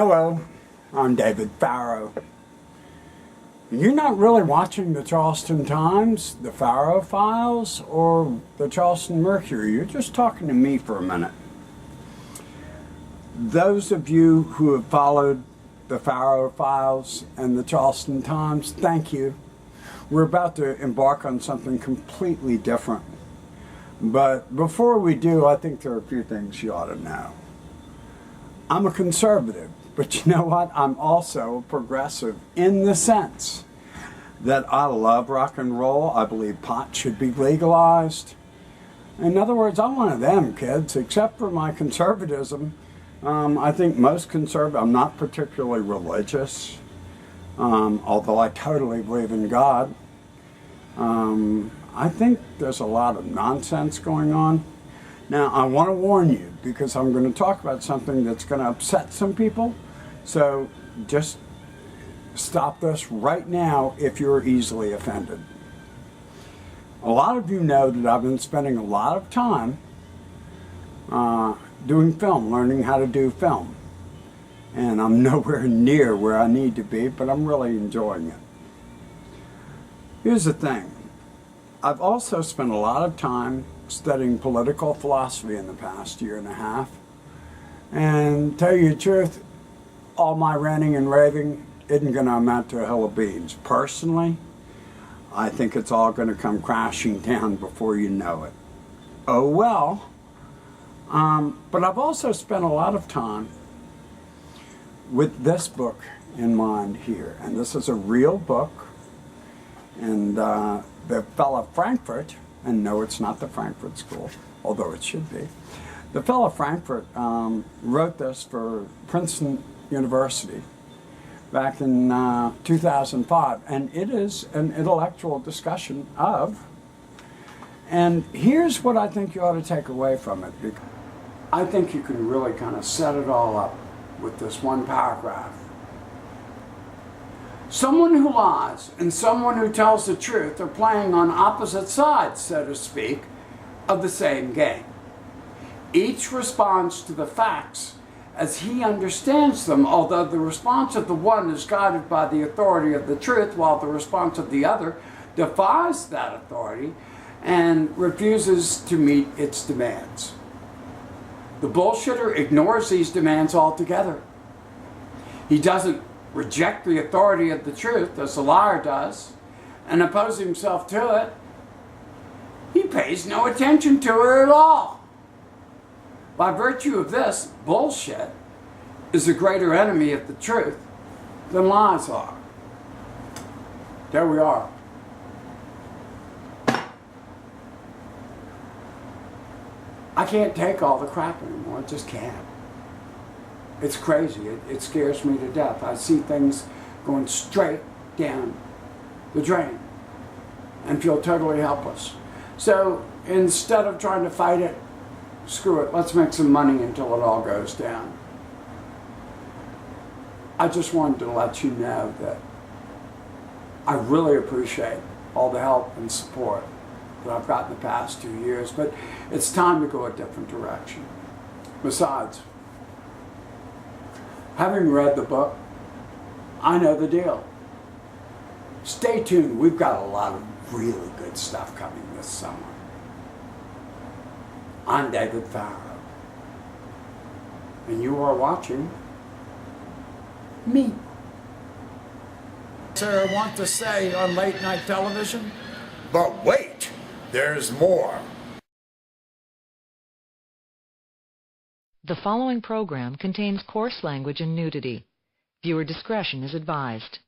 Hello, I'm David Farrow. You're not really watching the Charleston Times, the Farrow Files, or the Charleston Mercury. You're just talking to me for a minute. Those of you who have followed the Farrow Files and the Charleston Times, thank you. We're about to embark on something completely different. But before we do, I think there are a few things you ought to know. I'm a conservative, but you know what? I'm also a progressive in the sense that I love rock and roll. I believe pot should be legalized. In other words, I'm one of them kids, except for my conservatism. I think most conservative, I'm not particularly religious, although I totally believe in God. I think there's a lot of nonsense going on. Now, I want to warn you because I'm going to talk about something that's going to upset some people. So just stop this right now if you're easily offended. A lot of you know that I've been spending a lot of time doing film, learning how to do film. And I'm nowhere near where I need to be, but I'm really enjoying it. Here's the thing. I've also spent a lot of time studying political philosophy in the past year and a half. And tell you the truth, all my ranting and raving isn't going to amount to a hill of beans. Personally, I think it's all going to come crashing down before you know it. Oh well. But I've also spent a lot of time with this book in mind here. And this is a real book. And the fellow Frankfurt, and no, it's not the Frankfurt School, although it should be. The fellow Frankfurt wrote this for Princeton University back in 2005, and it is an intellectual discussion of, and here's what I think you ought to take away from it. Because I think you can really kind of set it all up with this one paragraph. Someone who lies and someone who tells the truth are playing on opposite sides, so to speak, of the same game. Each responds to the facts as he understands them, although the response of the one is guided by the authority of the truth, while the response of the other defies that authority and refuses to meet its demands. The bullshitter ignores these demands altogether. He doesn't reject the authority of the truth, as the liar does, and oppose himself to it. He pays no attention to it at all. By virtue of this, bullshit is a greater enemy of the truth than lies are. There we are. I can't take all the crap anymore. I just can't. It's crazy. It scares me to death. I see things going straight down the drain and feel totally helpless. So instead of trying to fight it, screw it, let's make some money until it all goes down. I just wanted to let you know that I really appreciate all the help and support that I've gotten the past 2 years, but it's time to go a different direction. Besides, having read the book, I know the deal. Stay tuned. We've got a lot of really good stuff coming this summer. I'm David Farrow, and you are watching me. Sarah want to say on late night television? But wait, there's more. The following program contains coarse language and nudity. Viewer discretion is advised.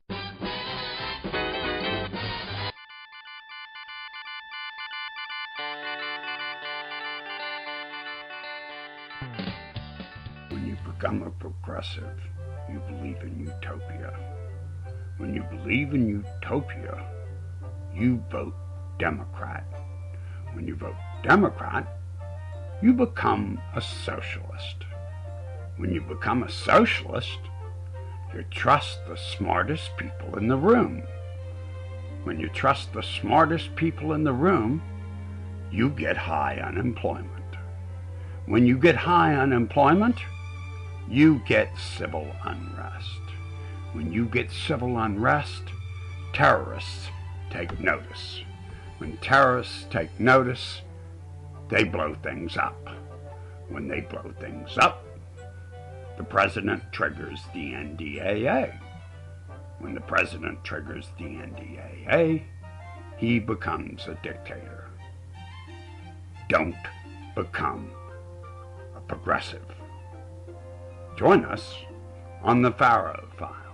When you become a progressive, you believe in utopia. When you believe in utopia, you vote Democrat. When you vote Democrat, you become a socialist. When you become a socialist, you trust the smartest people in the room. When you trust the smartest people in the room, you get high unemployment. When you get high unemployment, you get civil unrest. When you get civil unrest, terrorists take notice. When terrorists take notice, they blow things up. When they blow things up, the president triggers the NDAA. When the president triggers the NDAA, he becomes a dictator. Don't become a progressive. Join us on the Farrow File.